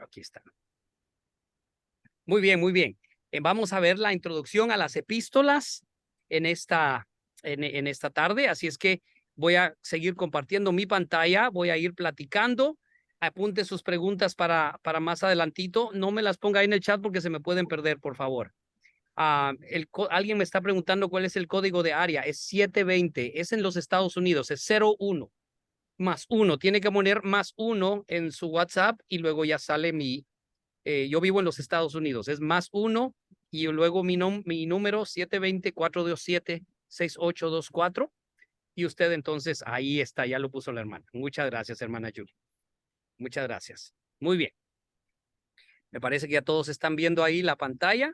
Aquí está. Muy bien, muy bien. Vamos a ver la introducción a las epístolas en esta tarde. Así es que voy a seguir compartiendo mi pantalla. Voy a ir platicando. Apunte sus preguntas para más adelantito. No me las ponga ahí en el chat porque se me pueden perder, por favor. Alguien me está preguntando cuál es el código de área. Es 720. Es en los Estados Unidos. Es 01 más 1. Tiene que poner más 1 en su WhatsApp y luego ya sale yo vivo en los Estados Unidos. Es más 1 y luego mi número 720-427-6824. Y usted entonces ahí está, ya lo puso la hermana. Muchas gracias, hermana Julie. Muchas gracias. Muy bien. Me parece que ya todos están viendo ahí la pantalla.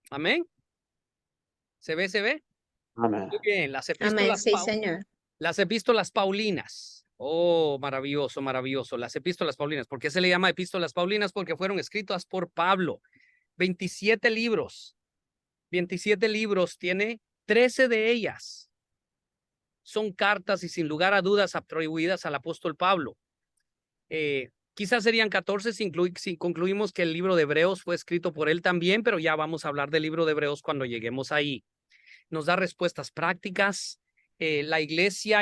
Amén. ¿Se ve? ¿Se ve? Amén. Muy bien. Amén, sí, Señor. Las epístolas paulinas. Oh, maravilloso, maravilloso. Las epístolas paulinas. ¿Por qué se le llama epístolas paulinas? Porque fueron escritas por Pablo. 27 libros. 27 libros. Tiene 13 de ellas. Son cartas y sin lugar a dudas atribuidas al apóstol Pablo. Quizás serían 14 si concluimos que el libro de Hebreos fue escrito por él también, pero ya vamos a hablar del libro de Hebreos cuando lleguemos ahí. Nos da respuestas prácticas. La iglesia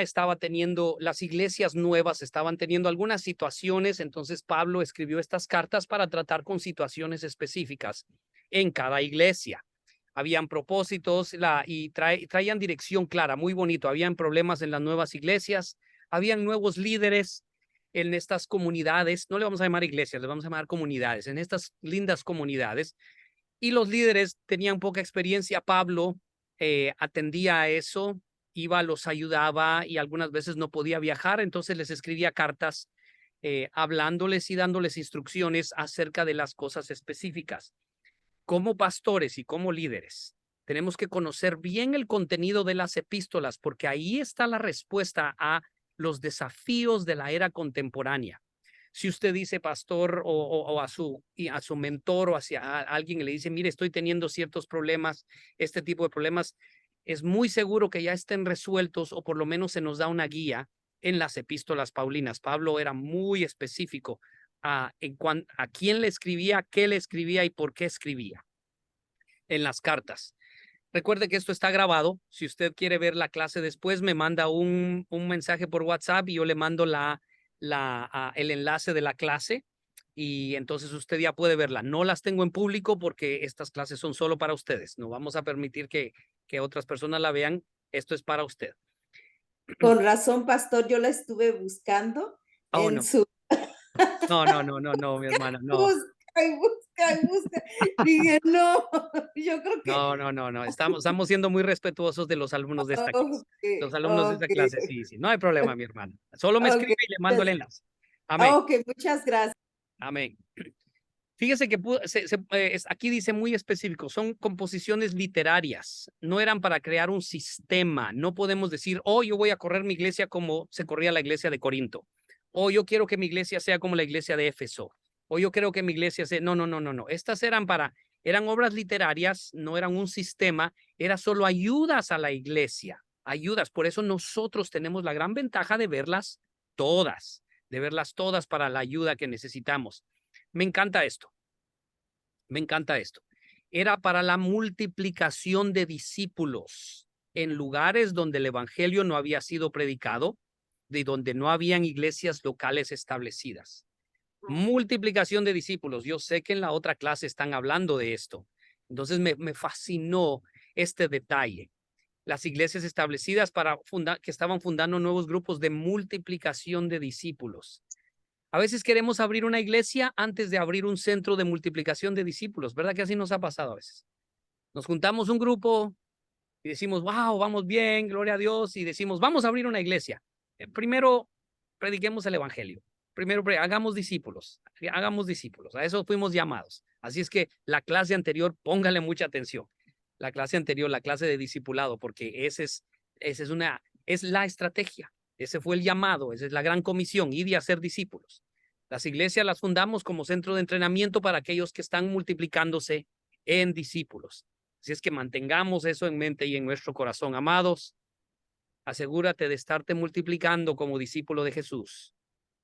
las iglesias nuevas estaban teniendo algunas situaciones, entonces Pablo escribió estas cartas para tratar con situaciones específicas en cada iglesia. Habían propósitos y traían dirección clara, muy bonito. Habían problemas en las nuevas iglesias, habían nuevos líderes en estas comunidades. No le vamos a llamar iglesias, le vamos a llamar comunidades, en estas lindas comunidades. Y los líderes tenían poca experiencia. Pablo atendía a eso, los ayudaba y algunas veces no podía viajar, entonces les escribía cartas hablándoles y dándoles instrucciones acerca de las cosas específicas. Como pastores y como líderes, tenemos que conocer bien el contenido de las epístolas, porque ahí está la respuesta a los desafíos de la era contemporánea. Si usted dice, pastor, o a su mentor o hacia alguien y le dice, mire, estoy teniendo ciertos problemas, este tipo de problemas, es muy seguro que ya estén resueltos o por lo menos se nos da una guía en las epístolas paulinas. Pablo era muy específico a quién le escribía, qué le escribía y por qué escribía en las cartas. Recuerde que esto está grabado. Si usted quiere ver la clase después, me manda un mensaje por WhatsApp y yo le mando el enlace de la clase y entonces usted ya puede verla. No las tengo en público porque estas clases son solo para ustedes. No vamos a permitir que otras personas la vean. Esto es para usted. Con razón, pastor, yo la estuve buscando Oh, en no. su... No, mi hermana, no. Busca y busca y busca. Dije, no, yo creo que... No. Estamos siendo muy respetuosos de los alumnos de esta clase. Los alumnos de esta Ok. clase, sí. No hay problema, mi hermana. Solo me escribe y le mando el enlace. Amén. Ok, muchas gracias. Amén. Fíjese que aquí dice muy específico, son composiciones literarias, no eran para crear un sistema. No podemos decir, yo voy a correr mi iglesia como se corría la iglesia de Corinto, o yo quiero que mi iglesia sea como la iglesia de Éfeso, o yo creo que mi iglesia sea... No. Estas eran obras literarias, no eran un sistema, eran solo ayudas a la iglesia, ayudas. Por eso nosotros tenemos la gran ventaja de verlas todas para la ayuda que necesitamos. Me encanta esto. Era para la multiplicación de discípulos en lugares donde el evangelio no había sido predicado, de donde no habían iglesias locales establecidas. Multiplicación de discípulos. Yo sé que en la otra clase están hablando de esto. Entonces me fascinó este detalle. Las iglesias establecidas que estaban fundando nuevos grupos de multiplicación de discípulos. A veces queremos abrir una iglesia antes de abrir un centro de multiplicación de discípulos, ¿verdad que así nos ha pasado a veces? Nos juntamos un grupo y decimos, wow, vamos bien, gloria a Dios, y decimos, vamos a abrir una iglesia. Primero, prediquemos el evangelio. Primero, hagamos discípulos, a eso fuimos llamados. Así es que la clase anterior, póngale mucha atención. La clase anterior, la clase de discipulado, porque es la estrategia. Ese fue el llamado, esa es la gran comisión, ir y hacer discípulos. Las iglesias las fundamos como centro de entrenamiento para aquellos que están multiplicándose en discípulos. Así es que mantengamos eso en mente y en nuestro corazón. Amados, asegúrate de estarte multiplicando como discípulo de Jesús.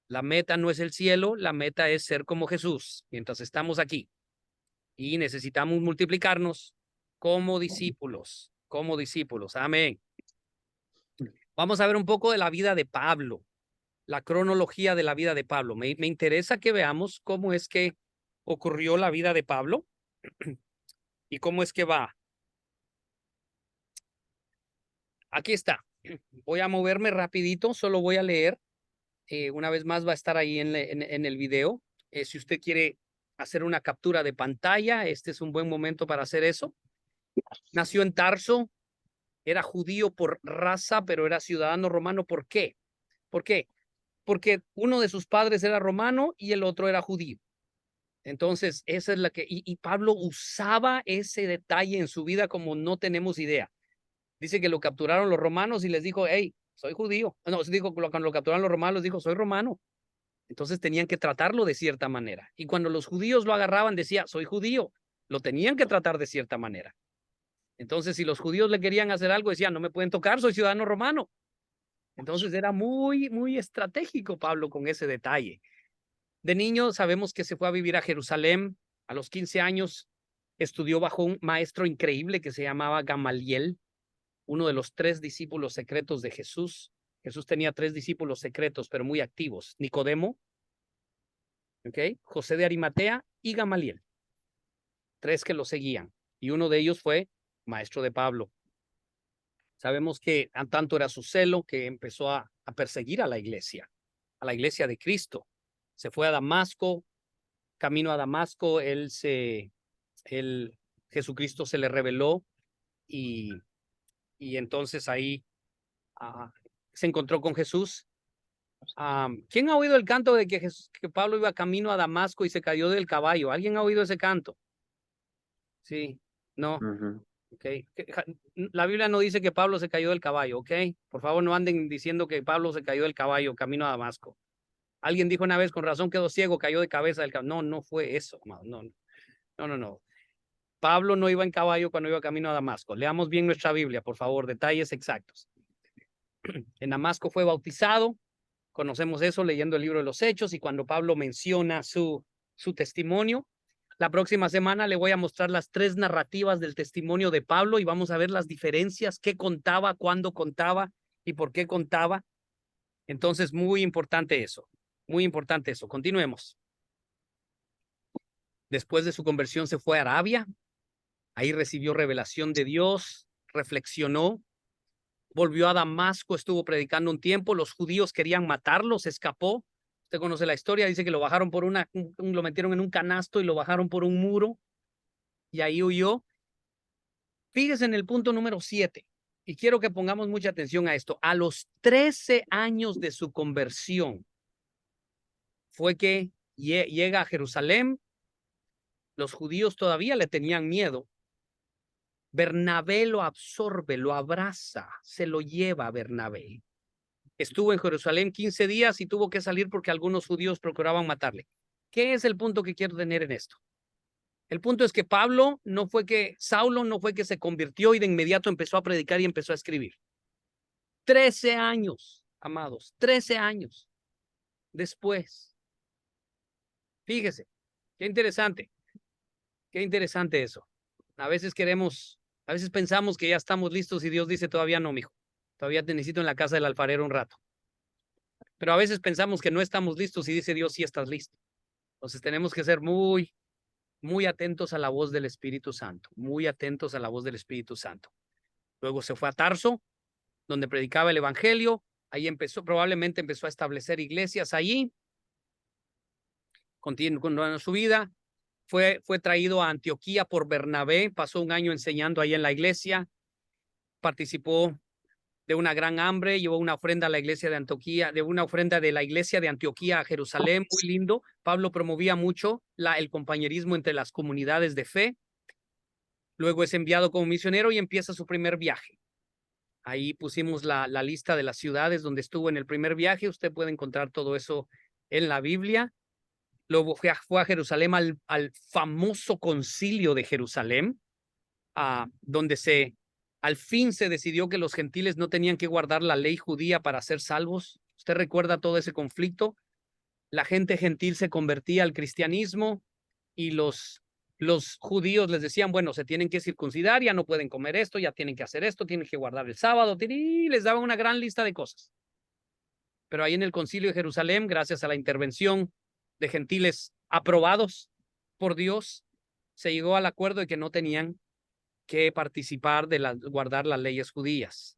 La meta no es el cielo, la meta es ser como Jesús mientras estamos aquí. Y necesitamos multiplicarnos como discípulos, como discípulos. Amén. Vamos a ver un poco de la vida de Pablo, la cronología de la vida de Pablo. Me interesa que veamos cómo es que ocurrió la vida de Pablo y cómo es que va. Aquí está. Voy a moverme rapidito, solo voy a leer. Una vez más va a estar ahí en el video. Si usted quiere hacer una captura de pantalla, este es un buen momento para hacer eso. Nació en Tarso, era judío por raza, pero era ciudadano romano. ¿Por qué? ¿Por qué? Porque uno de sus padres era romano y el otro era judío. Entonces, esa es la que, y Pablo usaba ese detalle en su vida como no tenemos idea. Dice que lo capturaron los romanos y les dijo, hey, soy judío. No, dijo, cuando lo capturaron los romanos, dijo, soy romano. Entonces tenían que tratarlo de cierta manera. Y cuando los judíos lo agarraban, decía, soy judío. Lo tenían que tratar de cierta manera. Entonces, si los judíos le querían hacer algo, decían, no me pueden tocar, soy ciudadano romano. Entonces era muy estratégico Pablo con ese detalle. De niño sabemos que se fue a vivir a Jerusalén. A los 15 años estudió bajo un maestro increíble que se llamaba Gamaliel, uno de los 3 discípulos secretos de Jesús. Jesús tenía 3 discípulos secretos, pero muy activos. Nicodemo, ¿okay? José de Arimatea y Gamaliel. 3 que lo seguían. Y uno de ellos fue maestro de Pablo. Sabemos que tanto era su celo que empezó a perseguir a la iglesia de Cristo. Se fue a Damasco, camino a Damasco, Jesucristo se le reveló y entonces ahí se encontró con Jesús. ¿Quién ha oído el canto de que Pablo iba camino a Damasco y se cayó del caballo? ¿Alguien ha oído ese canto? Sí, no. Okay. La Biblia no dice que Pablo se cayó del caballo, ¿ok? Por favor, no anden diciendo que Pablo se cayó del caballo camino a Damasco. Alguien dijo una vez, con razón quedó ciego, cayó de cabeza del caballo. No, no fue eso, no. Pablo no iba en caballo cuando iba camino a Damasco. Leamos bien nuestra Biblia, por favor, detalles exactos. En Damasco fue bautizado, conocemos eso leyendo el libro de los Hechos, y cuando Pablo menciona su testimonio, la próxima semana le voy a mostrar las 3 narrativas del testimonio de Pablo y vamos a ver las diferencias, qué contaba, cuándo contaba y por qué contaba. Entonces, muy importante eso, muy importante eso. Continuemos. Después de su conversión se fue a Arabia, ahí recibió revelación de Dios, reflexionó, volvió a Damasco, estuvo predicando un tiempo, los judíos querían matarlo, se escapó. Usted conoce la historia, dice que lo bajaron por lo metieron en un canasto y lo bajaron por un muro y ahí huyó. Fíjese en el punto número 7 y quiero que pongamos mucha atención a esto. A los 13 años de su conversión fue que llega a Jerusalén. Los judíos todavía le tenían miedo. Bernabé lo absorbe, lo abraza, se lo lleva a Bernabé. Estuvo en Jerusalén 15 días y tuvo que salir porque algunos judíos procuraban matarle. ¿Qué es el punto que quiero tener en esto? El punto es que Saulo no fue que se convirtió y de inmediato empezó a predicar y empezó a escribir. 13 años, amados, 13 años después. Fíjese, qué interesante eso. A veces pensamos que ya estamos listos y Dios dice todavía no, mijo. Todavía te necesito en la casa del alfarero un rato. Pero a veces pensamos que no estamos listos y dice Dios, sí estás listo. Entonces tenemos que ser muy atentos a la voz del Espíritu Santo, muy atentos a la voz del Espíritu Santo. Luego se fue a Tarso, donde predicaba el evangelio. Ahí probablemente empezó a establecer iglesias allí. Continuando su vida. Fue traído a Antioquía por Bernabé, pasó un año enseñando ahí en la iglesia, participó de una gran hambre, llevó una ofrenda a la iglesia de Antioquía, de una ofrenda de la iglesia de Antioquía a Jerusalén, muy lindo. Pablo promovía mucho el compañerismo entre las comunidades de fe. Luego es enviado como misionero y empieza su primer viaje. Ahí pusimos la lista de las ciudades donde estuvo en el primer viaje. Usted puede encontrar todo eso en la Biblia. Luego fue a Jerusalén al famoso concilio de Jerusalén, donde al fin se decidió que los gentiles no tenían que guardar la ley judía para ser salvos. ¿Usted recuerda todo ese conflicto? la gente gentil se convertía al cristianismo y los judíos les decían, bueno, se tienen que circuncidar, ya no pueden comer esto, ya tienen que hacer esto, tienen que guardar el sábado, y les daban una gran lista de cosas. Pero ahí en el Concilio de Jerusalén, gracias a la intervención de gentiles aprobados por Dios, se llegó al acuerdo de que no tenían que participar de guardar las leyes judías.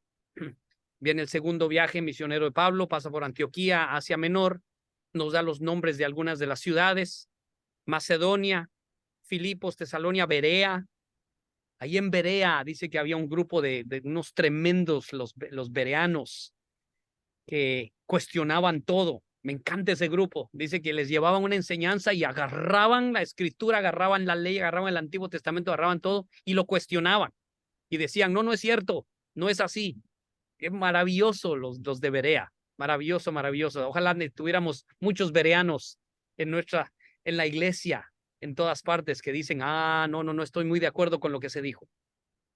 Viene el segundo viaje misionero de Pablo, pasa por Antioquía, Asia Menor, nos da los nombres de algunas de las ciudades, Macedonia, Filipos, Tesalonia, Berea. Ahí en Berea dice que había un grupo de unos tremendos, los bereanos, que cuestionaban todo. Me encanta ese grupo. Dice que les llevaban una enseñanza y agarraban la escritura, agarraban la ley, agarraban el Antiguo Testamento, agarraban todo y lo cuestionaban. Y decían, no, no es cierto, no es así. Es maravilloso los de Berea. Maravilloso, maravilloso. Ojalá tuviéramos muchos bereanos en la iglesia, en todas partes, que dicen, no estoy muy de acuerdo con lo que se dijo.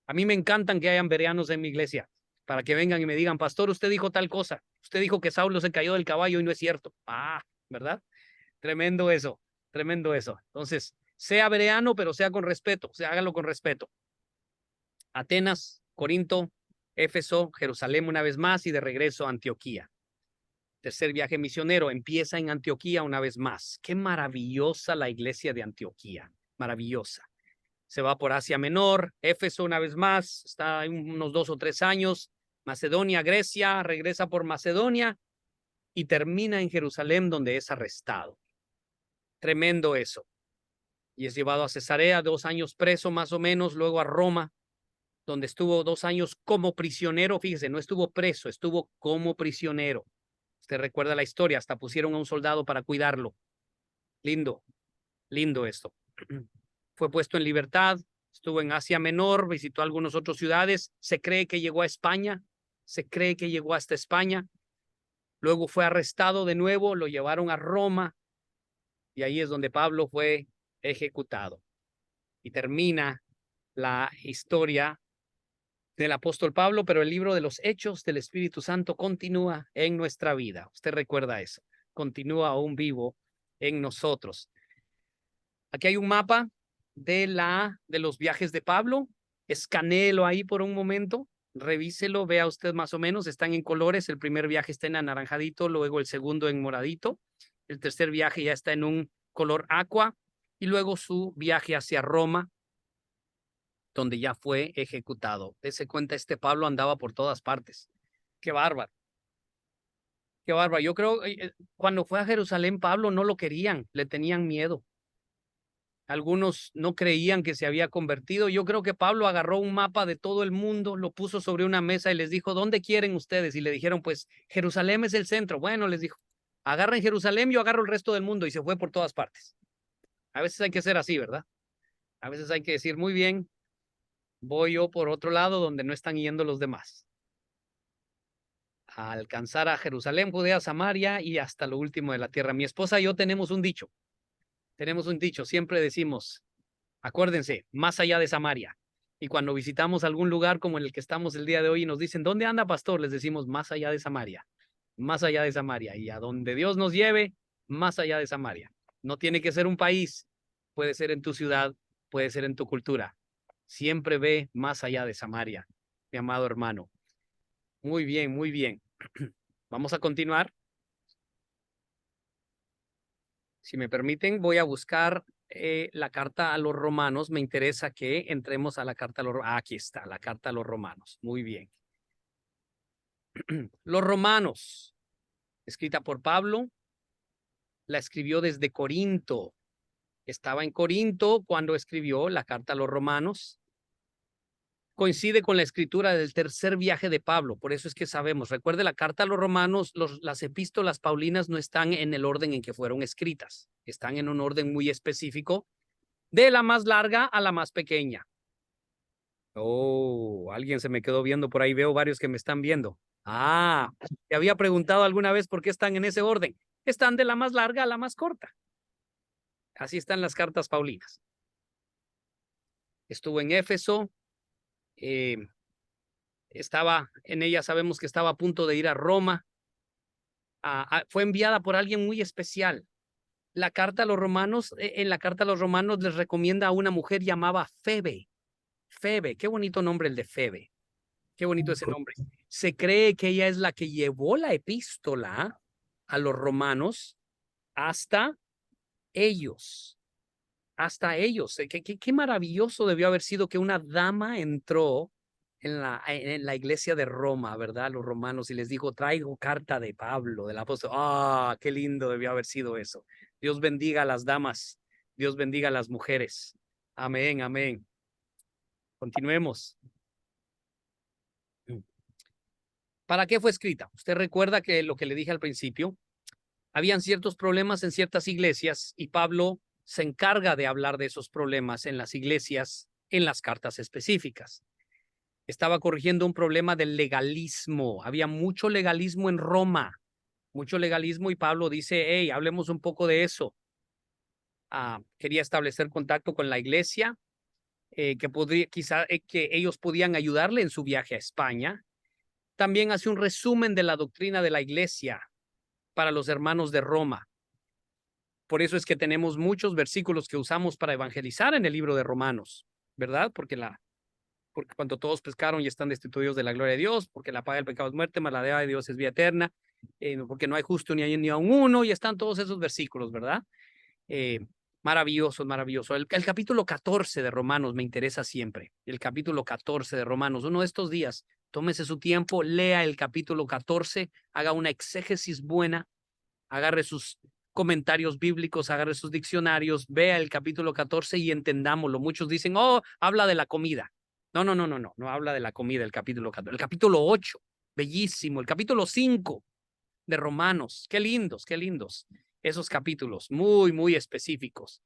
A mí me encantan que hayan bereanos en mi iglesia, para que vengan y me digan, pastor, usted dijo tal cosa, usted dijo que Saulo se cayó del caballo y no es cierto. ¿Verdad? Tremendo eso, tremendo eso. Entonces, sea bereano, pero sea con respeto, hágalo con respeto. Atenas, Corinto, Éfeso, Jerusalén una vez más y de regreso a Antioquía. Tercer viaje misionero, empieza en Antioquía una vez más. Qué maravillosa la iglesia de Antioquía, maravillosa. Se va por Asia Menor, Éfeso una vez más, está unos 2 o 3 años, Macedonia, Grecia, regresa por Macedonia y termina en Jerusalén, donde es arrestado. Tremendo eso. Y es llevado a Cesarea, 2 años preso más o menos, luego a Roma, donde estuvo 2 años como prisionero. Fíjese, no estuvo preso, estuvo como prisionero. Usted recuerda la historia, hasta pusieron a un soldado para cuidarlo. Lindo, lindo esto. Fue puesto en libertad, estuvo en Asia Menor, visitó algunas otras ciudades, se cree que llegó a España, se cree que llegó hasta España, luego fue arrestado de nuevo, lo llevaron a Roma y ahí es donde Pablo fue ejecutado. Y termina la historia del apóstol Pablo, pero el libro de los Hechos del Espíritu Santo continúa en nuestra vida. Usted recuerda eso, continúa aún vivo en nosotros. Aquí hay un mapa de los viajes de Pablo. Escanéelo ahí por un momento, revíselo, vea usted más o menos, están en colores. El primer viaje está en anaranjadito, luego el segundo en moradito, el tercer viaje ya está en un color aqua y luego su viaje hacia Roma, donde ya fue ejecutado. Dese cuenta, Pablo andaba por todas partes. Qué bárbaro. Qué bárbaro. Yo creo cuando fue a Jerusalén, Pablo no lo querían, le tenían miedo. Algunos no creían que se había convertido. Yo creo que Pablo agarró un mapa de todo el mundo, lo puso sobre una mesa y les dijo, ¿dónde quieren ustedes? Y le dijeron, pues Jerusalén es el centro. Bueno, les dijo, agarren Jerusalén, yo agarro el resto del mundo, y se fue por todas partes. A veces hay que ser así, ¿verdad? A veces hay que decir, muy bien, voy yo por otro lado donde no están yendo los demás. A alcanzar a Jerusalén, Judea, Samaria y hasta lo último de la tierra. Mi esposa y yo tenemos un dicho, siempre decimos, acuérdense, más allá de Samaria. Y cuando visitamos algún lugar como en el que estamos el día de hoy y nos dicen, ¿dónde anda, pastor? Les decimos, más allá de Samaria, más allá de Samaria. Y a donde Dios nos lleve, más allá de Samaria. No tiene que ser un país, puede ser en tu ciudad, puede ser en tu cultura. Siempre ve más allá de Samaria, mi amado hermano. Muy bien, muy bien. Vamos a continuar. Si me permiten, voy a buscar la carta a los romanos. Me interesa que entremos a la carta a los romanos. Aquí está, la carta a los romanos. Muy bien. Los romanos, escrita por Pablo, la escribió desde Corinto. Estaba en Corinto cuando escribió la carta a los romanos. Coincide con la escritura del tercer viaje de Pablo, por eso es que sabemos. Recuerde, la carta a los romanos, las epístolas paulinas no están en el orden en que fueron escritas, están en un orden muy específico, de la más larga a la más pequeña. Oh, alguien se me quedó viendo por ahí, veo varios que me están viendo. Te había preguntado alguna vez por qué están en ese orden. Están de la más larga a la más corta. Así están las cartas paulinas. Estuvo en Éfeso, estaba en ella, sabemos que estaba a punto de ir a Roma, fue enviada por alguien muy especial. La carta a los romanos, en la carta a los romanos les recomienda a una mujer llamada Febe. Febe, qué bonito nombre el de Febe. Qué bonito ese nombre. Se cree que ella es la que llevó la epístola a los romanos hasta ellos. Hasta ellos. Qué maravilloso debió haber sido que una dama entró en la iglesia de Roma, ¿verdad? Los romanos, y les dijo, traigo carta de Pablo, del apóstol. Ah, qué lindo debió haber sido eso. Dios bendiga a las damas. Dios bendiga a las mujeres. Amén, amén. Continuemos. ¿Para qué fue escrita? Usted recuerda que lo que le dije al principio, habían ciertos problemas en ciertas iglesias y Pablo se encarga de hablar de esos problemas en las iglesias, en las cartas específicas. Estaba corrigiendo un problema del legalismo. Había mucho legalismo en Roma, mucho legalismo, y Pablo dice, hey, hablemos un poco de eso. Quería establecer contacto con la iglesia, que podría, quizá que ellos podían ayudarle en su viaje a España. También hace un resumen de la doctrina de la iglesia para los hermanos de Roma. Por eso es que tenemos muchos versículos que usamos para evangelizar en el libro de Romanos, ¿verdad? Porque cuando todos pescaron y están destituidos de la gloria de Dios, porque la paga del pecado es muerte, mas la deuda de Dios es vida eterna, porque no hay justo ni a un uno, y están todos esos versículos, ¿verdad? Maravilloso, maravilloso. El capítulo 14 de Romanos me interesa siempre. El capítulo 14 de Romanos. Uno de estos días, tómese su tiempo, lea el capítulo 14, haga una exégesis buena, agarre sus comentarios bíblicos, agarre sus diccionarios, vea el capítulo 14 y entendámoslo. Muchos dicen, oh, habla de la comida. No habla de la comida el capítulo 14. El capítulo 8, bellísimo. El capítulo 5 de Romanos, qué lindos, qué lindos. Esos capítulos, muy específicos,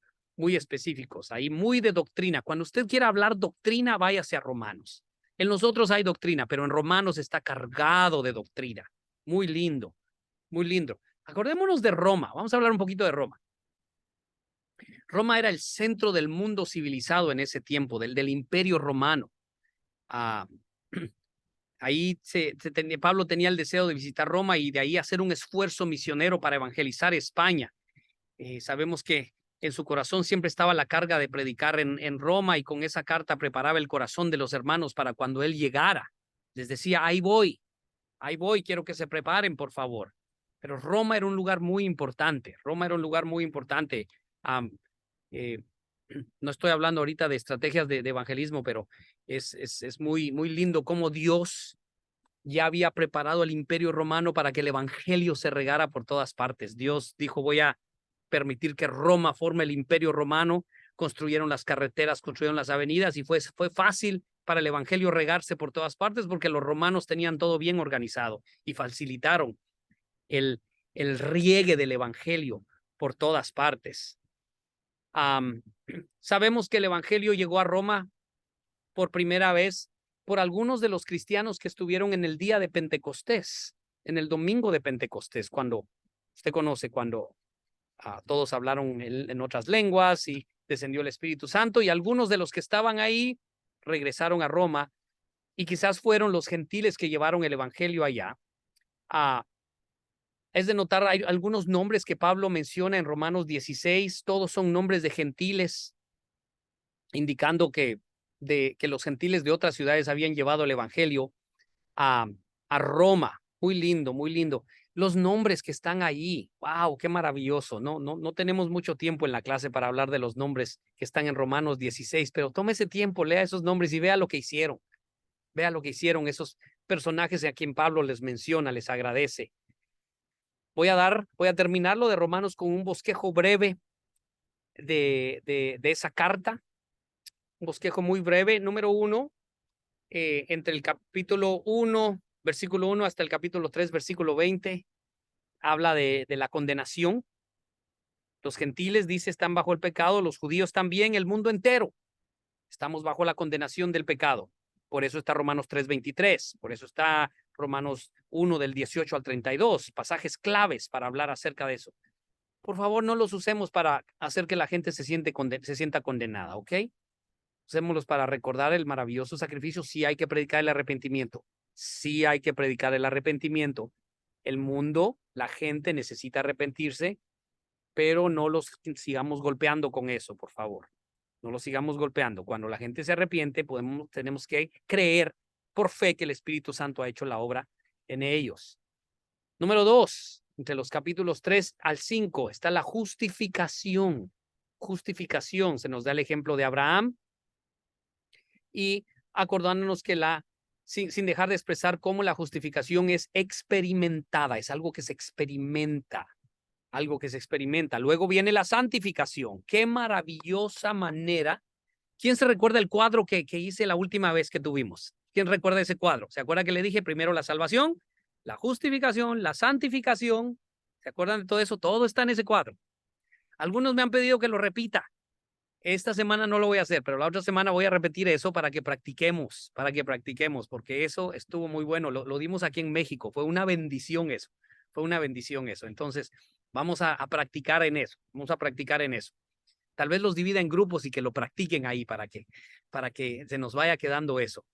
ahí muy de doctrina. Cuando usted quiera hablar doctrina, váyase a Romanos. En los otros hay doctrina, pero en Romanos está cargado de doctrina. Muy lindo, muy lindo. Acordémonos de Roma, vamos a hablar un poquito de Roma. Roma era el centro del mundo civilizado en ese tiempo, del imperio romano. Ahí Pablo tenía el deseo de visitar Roma y de ahí hacer un esfuerzo misionero para evangelizar España. Sabemos que en su corazón siempre estaba la carga de predicar en Roma, y con esa carta preparaba el corazón de los hermanos para cuando él llegara. Les decía, ahí voy, quiero que se preparen, por favor. Pero Roma era un lugar muy importante. Roma era un lugar muy importante. No estoy hablando ahorita de estrategias de evangelismo, pero es muy lindo cómo Dios ya había preparado el imperio romano para que el evangelio se regara por todas partes. Dios dijo, voy a permitir que Roma forme el imperio romano. Construyeron las carreteras, construyeron las avenidas, y fue fácil para el evangelio regarse por todas partes porque los romanos tenían todo bien organizado y facilitaron el riegue del evangelio por todas partes. Sabemos que el evangelio llegó a Roma por primera vez por algunos de los cristianos que estuvieron en el día de Pentecostés, en el domingo de Pentecostés, cuando usted conoce, cuando todos hablaron en otras lenguas y descendió el Espíritu Santo, y algunos de los que estaban ahí regresaron a Roma, y quizás fueron los gentiles que llevaron el evangelio allá. Es de notar, hay algunos nombres que Pablo menciona en Romanos 16, todos son nombres de gentiles, indicando que los gentiles de otras ciudades habían llevado el evangelio a Roma. Muy lindo, muy lindo. Los nombres que están allí, wow, qué maravilloso. No tenemos mucho tiempo en la clase para hablar de los nombres que están en Romanos 16, pero tome ese tiempo, lea esos nombres y vea lo que hicieron. Vea lo que hicieron esos personajes a quien Pablo les menciona, les agradece. Voy a terminarlo de Romanos con un bosquejo breve de esa carta. Un bosquejo muy breve. Número 1, entre el capítulo 1, versículo 1 hasta el capítulo 3, versículo 20, habla de la condenación. Los gentiles, dice, están bajo el pecado, los judíos también, el mundo entero. Estamos bajo la condenación del pecado. Por eso está Romanos 3:23, por eso está Romanos 1 del 18 al 32, pasajes claves para hablar acerca de eso. Por favor, no los usemos para hacer que la gente se sienta condenada, ¿ok? Usémoslos para recordar el maravilloso sacrificio. Sí hay que predicar el arrepentimiento. Sí hay que predicar el arrepentimiento. El mundo, la gente necesita arrepentirse, pero no los sigamos golpeando con eso, por favor. No los sigamos golpeando. Cuando la gente se arrepiente, tenemos que creer por fe que el Espíritu Santo ha hecho la obra en ellos. Número 2, entre los capítulos 3 al 5 está la justificación. Justificación, se nos da el ejemplo de Abraham y acordándonos que sin dejar de expresar cómo la justificación es experimentada, es algo que se experimenta, algo que se experimenta. Luego viene la santificación. Qué maravillosa manera. ¿Quién se recuerda el cuadro que hice la última vez que tuvimos? ¿Quién recuerda ese cuadro? ¿Se acuerda que le dije primero la salvación, la justificación, la santificación? ¿Se acuerdan de todo eso? Todo está en ese cuadro. Algunos me han pedido que lo repita. Esta semana no lo voy a hacer, pero la otra semana voy a repetir eso para que practiquemos, porque eso estuvo muy bueno. Lo dimos aquí en México. Fue una bendición eso. Fue una bendición eso. Entonces, vamos a practicar en eso. Vamos a practicar en eso. Tal vez los divida en grupos y que lo practiquen ahí para que se nos vaya quedando eso.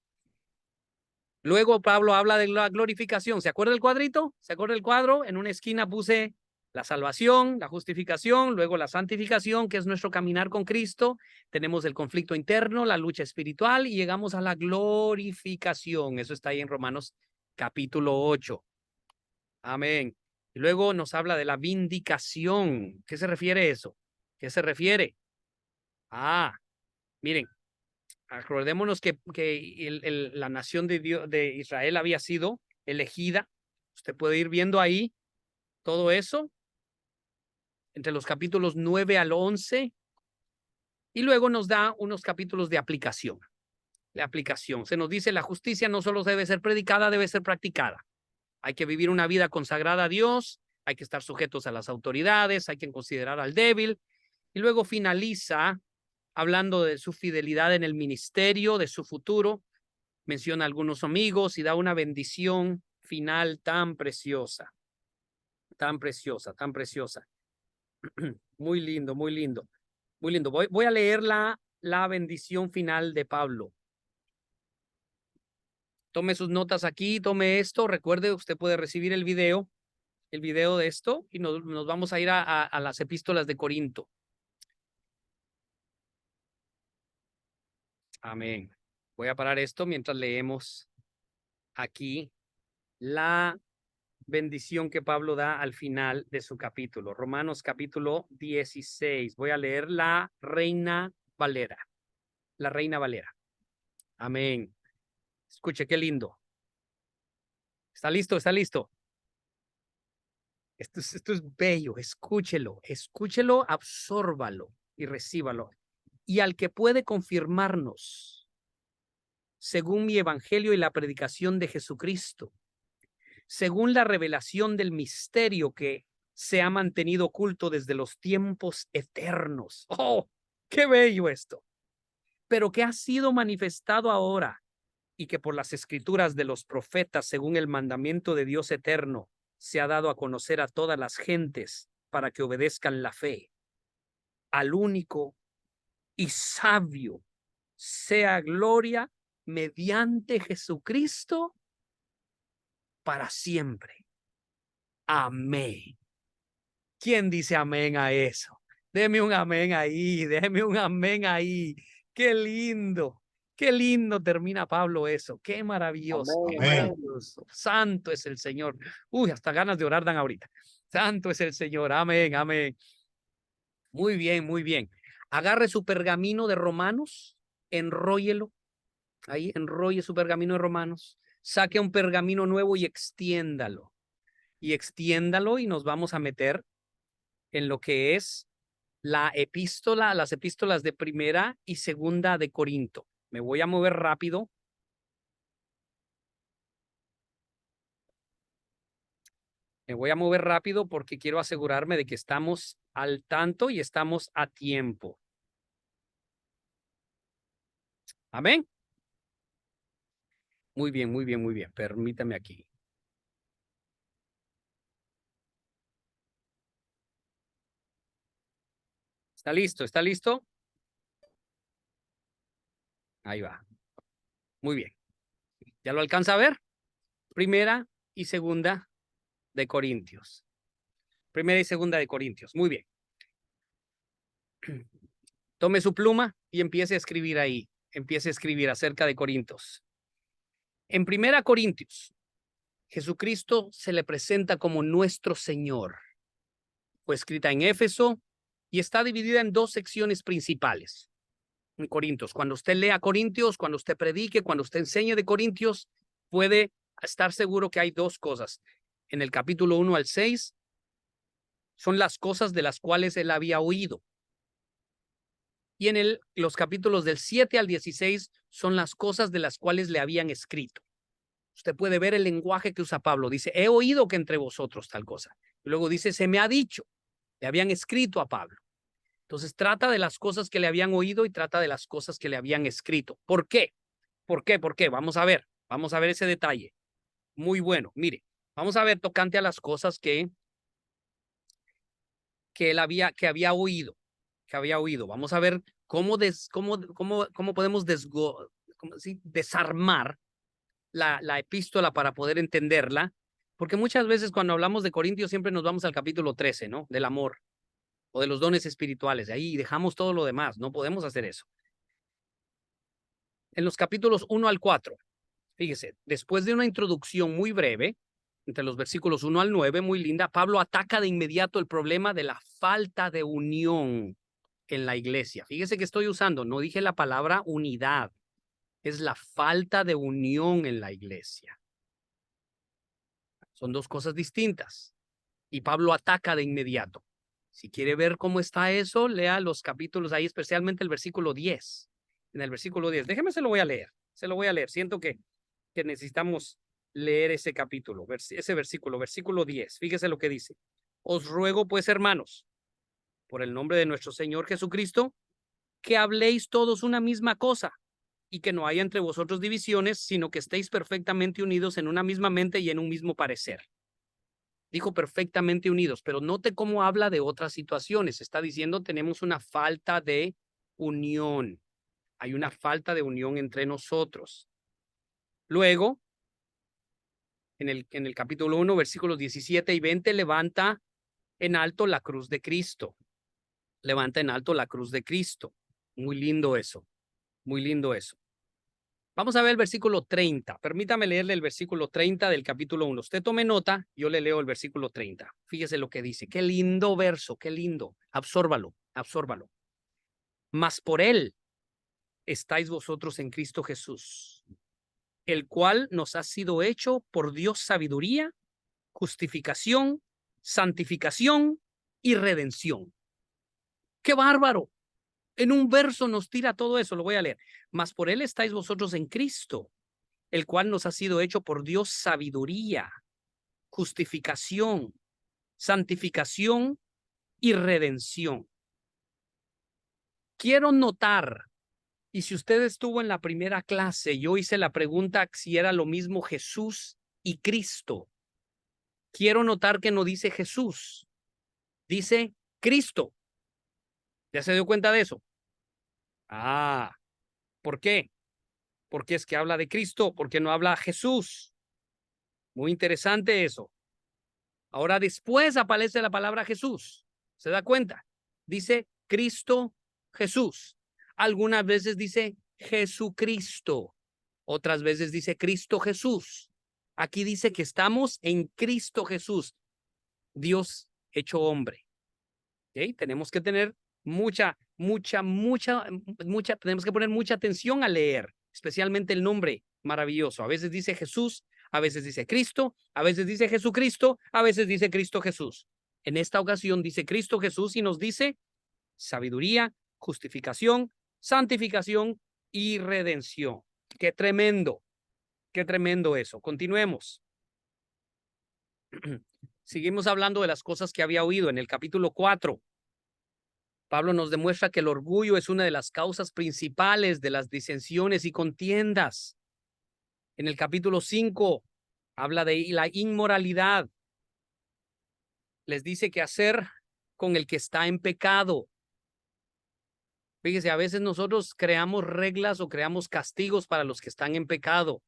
Luego Pablo habla de la glorificación. ¿Se acuerda el cuadrito? ¿Se acuerda el cuadro? En una esquina puse la salvación, la justificación, luego la santificación, que es nuestro caminar con Cristo. Tenemos el conflicto interno, la lucha espiritual y llegamos a la glorificación. Eso está ahí en Romanos capítulo 8. Amén. Y luego nos habla de la vindicación. ¿Qué se refiere eso? ¿Qué se refiere? Miren, acordémonos que la nación de Israel había sido elegida. Usted puede ir viendo ahí todo eso entre los capítulos 9 al 11 y luego nos da unos capítulos de aplicación. La aplicación. Se nos dice la justicia no solo debe ser predicada, debe ser practicada. Hay que vivir una vida consagrada a Dios, hay que estar sujetos a las autoridades, hay que considerar al débil. Y luego finaliza hablando de su fidelidad en el ministerio, de su futuro. Menciona a algunos amigos y da una bendición final tan preciosa, tan preciosa, tan preciosa. Muy lindo, muy lindo, muy lindo. Voy a leer la bendición final de Pablo. Tome sus notas aquí, tome esto. Recuerde, usted puede recibir el video de esto y nos vamos a ir a las epístolas de Corinto. Amén. Voy a parar esto mientras leemos aquí la bendición que Pablo da al final de su capítulo. Romanos capítulo 16. Voy a leer la Reina Valera. La Reina Valera. Amén. Escuche, qué lindo. ¿Está listo? ¿Está listo? Esto es bello. Escúchelo, absórbalo y recíbalo. Y al que puede confirmarnos, según mi evangelio y la predicación de Jesucristo, según la revelación del misterio que se ha mantenido oculto desde los tiempos eternos. ¡Oh, qué bello esto! Pero que ha sido manifestado ahora y que por las escrituras de los profetas, según el mandamiento de Dios eterno, se ha dado a conocer a todas las gentes para que obedezcan la fe. Al único y sabio sea gloria mediante Jesucristo para siempre. Amén. ¿Quién dice amén a eso? Déme un amén ahí, déme un amén ahí. Qué lindo termina Pablo eso. Qué maravilloso, Amén, qué amén. maravilloso. Santo es el Señor. Uy, hasta ganas de orar dan ahorita. Santo es el Señor. Amén, amén. Muy bien, muy bien. Agarre su pergamino de Romanos, enróllelo. Ahí enrolle su pergamino de Romanos. Saque un pergamino nuevo y extiéndalo. Y extiéndalo y nos vamos a meter en lo que es las epístolas de primera y segunda de Corinto. Me voy a mover rápido. Me voy a mover rápido porque quiero asegurarme de que estamos al tanto y estamos a tiempo. Amén. Muy bien, muy bien, muy bien. Permítame aquí. ¿Está listo? ¿Está listo? Ahí va. Muy bien. ¿Ya lo alcanza a ver? Primera y segunda de Corintios. Primera y segunda de Corintios. Muy bien. Tome su pluma y empiece a escribir ahí. Empiece a escribir acerca de Corintios. En Primera Corintios, Jesucristo se le presenta como nuestro Señor. Fue escrita en Éfeso y está dividida en dos secciones principales. En Corintios, cuando usted lea Corintios, cuando usted predique, cuando usted enseñe de Corintios, puede estar seguro que hay dos cosas. En el capítulo 1 al 6 son las cosas de las cuales él había oído. Y en los capítulos del 7 al 16 son las cosas de las cuales le habían escrito. Usted puede ver el lenguaje que usa Pablo. Dice, he oído que entre vosotros tal cosa. Y luego dice, se me ha dicho. Le habían escrito a Pablo. Entonces trata de las cosas que le habían oído y trata de las cosas que le habían escrito. ¿Por qué? ¿Por qué? ¿Por qué? Vamos a ver ese detalle. Muy bueno. Mire, vamos a ver tocante a las cosas que él había oído. Vamos a ver cómo podemos desarmar la epístola para poder entenderla, porque muchas veces cuando hablamos de Corintios siempre nos vamos al capítulo 13, ¿no? Del amor o de los dones espirituales. Ahí dejamos todo lo demás. No podemos hacer eso. En los capítulos 1 al 4, fíjese, después de una introducción muy breve, entre los versículos 1 al 9, muy linda, Pablo ataca de inmediato el problema de la falta de unión en la iglesia. Fíjese que estoy usando, no dije la palabra unidad, es la falta de unión en la iglesia. Son dos cosas distintas. Y Pablo ataca de inmediato. Si quiere ver cómo está eso, lea los capítulos ahí, especialmente el versículo 10. En el versículo 10, déjeme se lo voy a leer. Siento que necesitamos leer ese capítulo, ese versículo 10. Fíjese lo que dice. Os ruego pues, hermanos, por el nombre de nuestro Señor Jesucristo, que habléis todos una misma cosa y que no haya entre vosotros divisiones, sino que estéis perfectamente unidos en una misma mente y en un mismo parecer. Dijo perfectamente unidos, pero note cómo habla de otras situaciones. Está diciendo tenemos una falta de unión. Hay una falta de unión entre nosotros. Luego, en el capítulo 1, versículos 17 y 20, levanta en alto la cruz de Cristo. Levanta en alto la cruz de Cristo. Muy lindo eso. Muy lindo eso. Vamos a ver el versículo 30. Permítame leerle el versículo 30 del capítulo 1. Usted tome nota, yo le leo el versículo 30. Fíjese lo que dice. Qué lindo verso, qué lindo. Absórbalo, absórbalo. Mas por él estáis vosotros en Cristo Jesús, el cual nos ha sido hecho por Dios sabiduría, justificación, santificación y redención. ¡Qué bárbaro! En un verso nos tira todo eso, lo voy a leer. Mas por él estáis vosotros en Cristo, el cual nos ha sido hecho por Dios sabiduría, justificación, santificación y redención. Quiero notar, y si usted estuvo en la primera clase, yo hice la pregunta si era lo mismo Jesús y Cristo. Quiero notar que no dice Jesús, dice Cristo. ¿Ya se dio cuenta de eso? Ah, ¿por qué? Porque es que habla de Cristo, porque no habla Jesús. Muy interesante eso. Ahora después aparece la palabra Jesús. ¿Se da cuenta? Dice Cristo Jesús. Algunas veces dice Jesucristo. Otras veces dice Cristo Jesús. Aquí dice que estamos en Cristo Jesús, Dios hecho hombre. ¿Okay? Tenemos que tener tenemos que poner mucha atención a leer, especialmente el nombre maravilloso. A veces dice Jesús, a veces dice Cristo, a veces dice Jesucristo, a veces dice Cristo Jesús. En esta ocasión dice Cristo Jesús y nos dice sabiduría, justificación, santificación y redención. Qué tremendo eso. Continuemos. Seguimos hablando de las cosas que había oído en el capítulo 4. Pablo nos demuestra que el orgullo es una de las causas principales de las disensiones y contiendas. En el capítulo 5 habla de la inmoralidad. Les dice qué hacer con el que está en pecado. Fíjese, a veces nosotros creamos reglas o creamos castigos para los que están en pecado.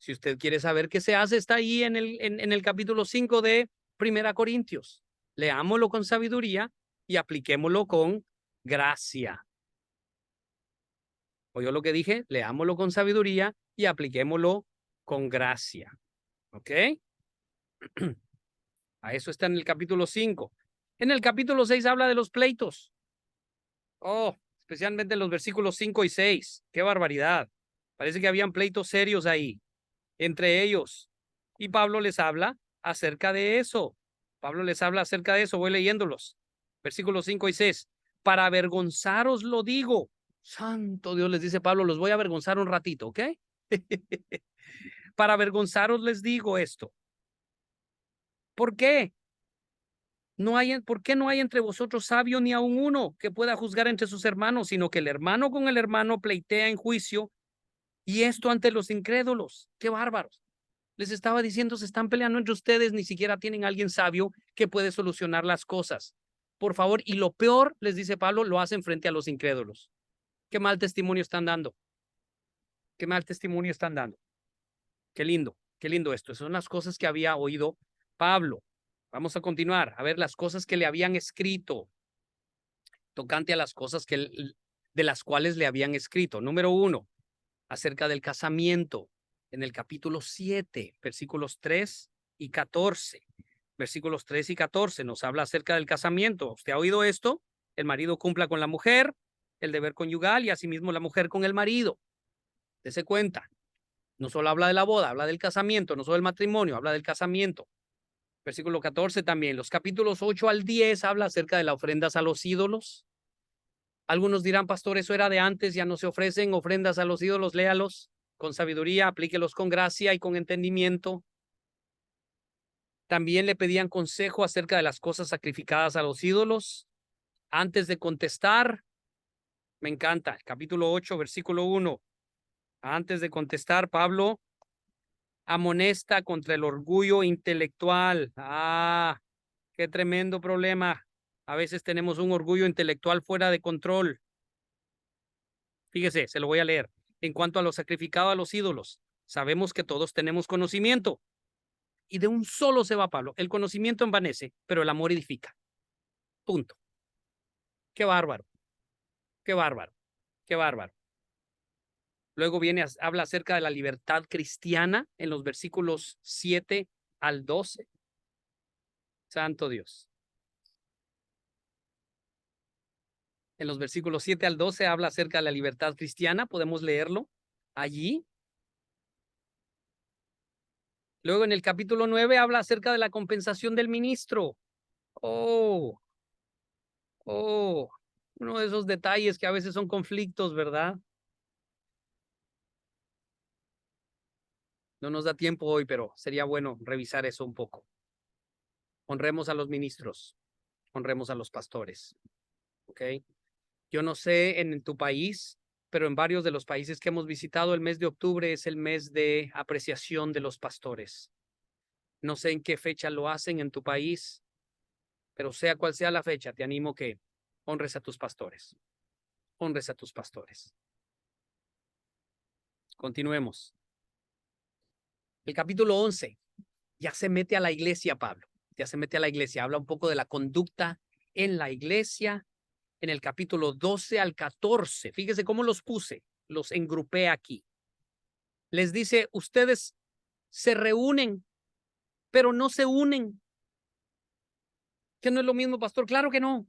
Si usted quiere saber qué se hace, está ahí en el capítulo 5 de Primera Corintios. Leámoslo con sabiduría y apliquémoslo con gracia. ¿Oyó lo que dije? Leámoslo con sabiduría y apliquémoslo con gracia. ¿Ok? A eso está en el capítulo 5. En el capítulo 6 habla de los pleitos. Oh, especialmente en los versículos 5 y 6. ¡Qué barbaridad! Parece que habían pleitos serios ahí, entre ellos. Y Pablo les habla acerca de eso. Pablo les habla acerca de eso. Voy leyéndolos. Versículos 5 y 6. Para avergonzaros lo digo. Santo Dios, les dice Pablo, los voy a avergonzar un ratito, ¿ok? Para avergonzaros les digo esto. ¿Por qué? ¿Por qué no hay entre vosotros sabio ni aun uno que pueda juzgar entre sus hermanos, sino que el hermano con el hermano pleitea en juicio, y esto ante los incrédulos? ¡Qué bárbaros! Les estaba diciendo, se están peleando entre ustedes, ni siquiera tienen a alguien sabio que puede solucionar las cosas. Por favor, y lo peor, les dice Pablo, lo hacen frente a los incrédulos. Qué mal testimonio están dando. Qué mal testimonio están dando. Qué lindo esto. Esas son las cosas que había oído Pablo. Vamos a continuar a ver las cosas que le habían escrito, tocante a las cosas de las cuales le habían escrito. Número 1, acerca del casamiento, en el capítulo 7, versículos 3 y 14. Versículos 3 y 14 nos habla acerca del casamiento. ¿Usted ha oído esto? El marido cumpla con la mujer, el deber conyugal, y asimismo la mujer con el marido. Dese cuenta. No solo habla de la boda, habla del casamiento, no solo del matrimonio, habla del casamiento. Versículo 14 también. Los capítulos 8 al 10 habla acerca de las ofrendas a los ídolos. Algunos dirán, pastor, eso era de antes, ya no se ofrecen ofrendas a los ídolos. Léalos con sabiduría, aplíquelos con gracia y con entendimiento. También le pedían consejo acerca de las cosas sacrificadas a los ídolos. Antes de contestar, me encanta, capítulo 8, versículo 1. Antes de contestar, Pablo amonesta contra el orgullo intelectual. Ah, qué tremendo problema. A veces tenemos un orgullo intelectual fuera de control. Fíjese, se lo voy a leer. En cuanto a lo sacrificado a los ídolos, sabemos que todos tenemos conocimiento. Y de un solo se va Pablo. El conocimiento envanece, pero el amor edifica. Punto. Qué bárbaro. Qué bárbaro. Qué bárbaro. Luego habla acerca de la libertad cristiana en los versículos 7 al 12. Santo Dios. En los versículos 7 al 12 habla acerca de la libertad cristiana. Podemos leerlo allí. Luego en el capítulo 9 habla acerca de la compensación del ministro. Oh, uno de esos detalles que a veces son conflictos, ¿verdad? No nos da tiempo hoy, pero sería bueno revisar eso un poco. Honremos a los ministros, honremos a los pastores, ¿ok? Yo no sé en tu país, pero en varios de los países que hemos visitado, el mes de octubre es el mes de apreciación de los pastores. No sé en qué fecha lo hacen en tu país, pero sea cual sea la fecha, te animo que honres a tus pastores. Honres a tus pastores. Continuemos. El capítulo 11 ya se mete a la iglesia, Pablo. Ya se mete a la iglesia. Habla un poco de la conducta en la iglesia. En el capítulo 12 al 14. Fíjese cómo los puse. Los engrupé aquí. Les dice, ustedes se reúnen, pero no se unen. ¿Que no es lo mismo, pastor? Claro que no.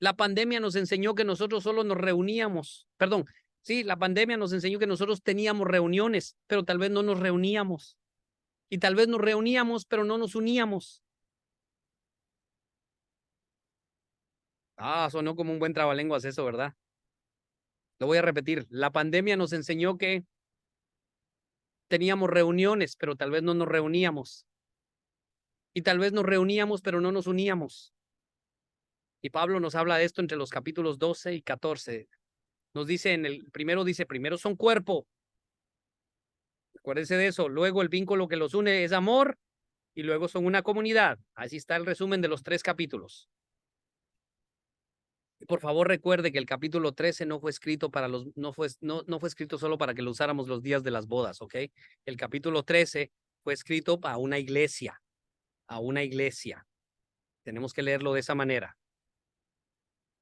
La pandemia nos enseñó que nosotros solo nos reuníamos. Perdón, sí, la pandemia nos enseñó que nosotros teníamos reuniones, pero tal vez no nos reuníamos. Y tal vez nos reuníamos, pero no nos uníamos. Ah, sonó como un buen trabalenguas eso, ¿verdad? Lo voy a repetir. La pandemia nos enseñó que teníamos reuniones, pero tal vez no nos reuníamos. Y tal vez nos reuníamos, pero no nos uníamos. Y Pablo nos habla de esto entre los capítulos 12 y 14. Nos dice primero son cuerpo. Acuérdense de eso. Luego el vínculo que los une es amor y luego son una comunidad. Así está el resumen de los 3 capítulos. Por favor, recuerde que el capítulo 13 no fue escrito para no fue escrito solo para que lo usáramos los días de las bodas, ¿ok? El capítulo 13 fue escrito para una iglesia, a una iglesia. Tenemos que leerlo de esa manera.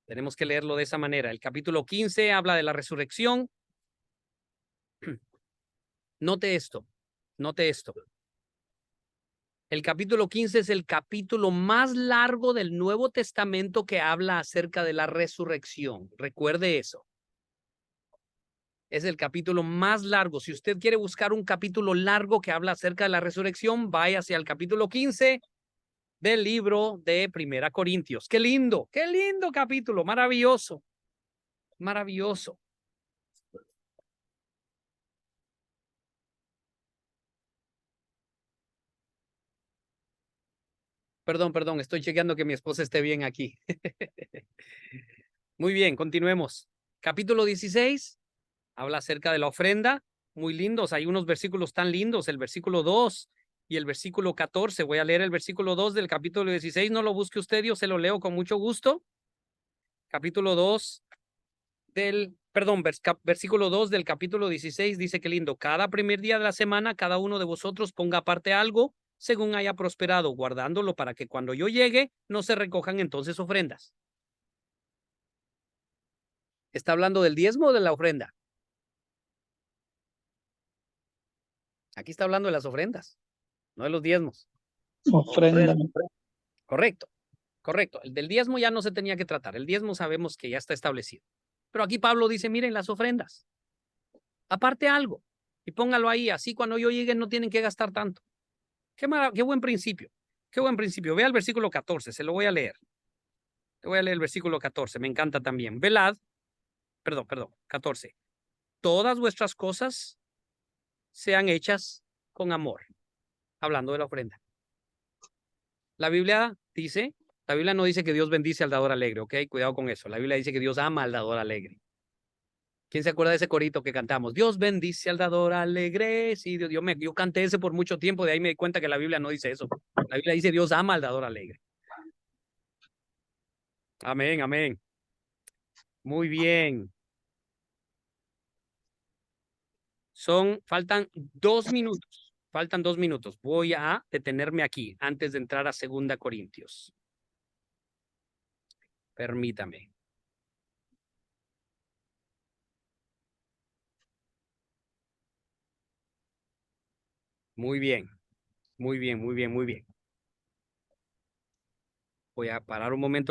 Tenemos que leerlo de esa manera. El capítulo 15 habla de la resurrección. Note esto, note esto. El capítulo 15 es el capítulo más largo del Nuevo Testamento que habla acerca de la resurrección. Recuerde eso. Es el capítulo más largo. Si usted quiere buscar un capítulo largo que habla acerca de la resurrección, vaya hacia el capítulo 15 del libro de Primera Corintios. Qué lindo capítulo, maravilloso, maravilloso. Perdón, estoy chequeando que mi esposa esté bien aquí. Muy bien, continuemos. Capítulo 16 habla acerca de la ofrenda. Muy lindos, hay unos versículos tan lindos, el versículo 2 y el versículo 14. Voy a leer el versículo 2 del capítulo 16, no lo busque usted, yo se lo leo con mucho gusto. Capítulo 2 versículo 2 del capítulo 16 dice que lindo, cada primer día de la semana, cada uno de vosotros ponga aparte algo según haya prosperado, guardándolo para que cuando yo llegue no se recojan entonces ofrendas. ¿Está hablando del diezmo o de la ofrenda? Aquí está hablando de las ofrendas, no de los diezmos. Ofrenda. Correcto, correcto. El del diezmo ya no se tenía que tratar. El diezmo sabemos que ya está establecido. Pero aquí Pablo dice, miren las ofrendas. Aparte algo y póngalo ahí. Así cuando yo llegue no tienen que gastar tanto. Qué buen principio. Qué buen principio. Vea el versículo 14. Se lo voy a leer. Te voy a leer el versículo 14. Me encanta también. Velad. Perdón. 14. Todas vuestras cosas sean hechas con amor. Hablando de la ofrenda. La Biblia no dice que Dios bendice al dador alegre, ¿ok? Cuidado con eso. La Biblia dice que Dios ama al dador alegre. ¿Quién se acuerda de ese corito que cantamos? Dios bendice al dador alegre. Sí, yo canté ese por mucho tiempo, de ahí me di cuenta que la Biblia no dice eso. La Biblia dice Dios ama al dador alegre. Amén, amén. Muy bien. Faltan 2 minutos. Faltan 2 minutos. Voy a detenerme aquí antes de entrar a 2 Corintios. Permítame. Muy bien. Muy bien. Voy a parar un momento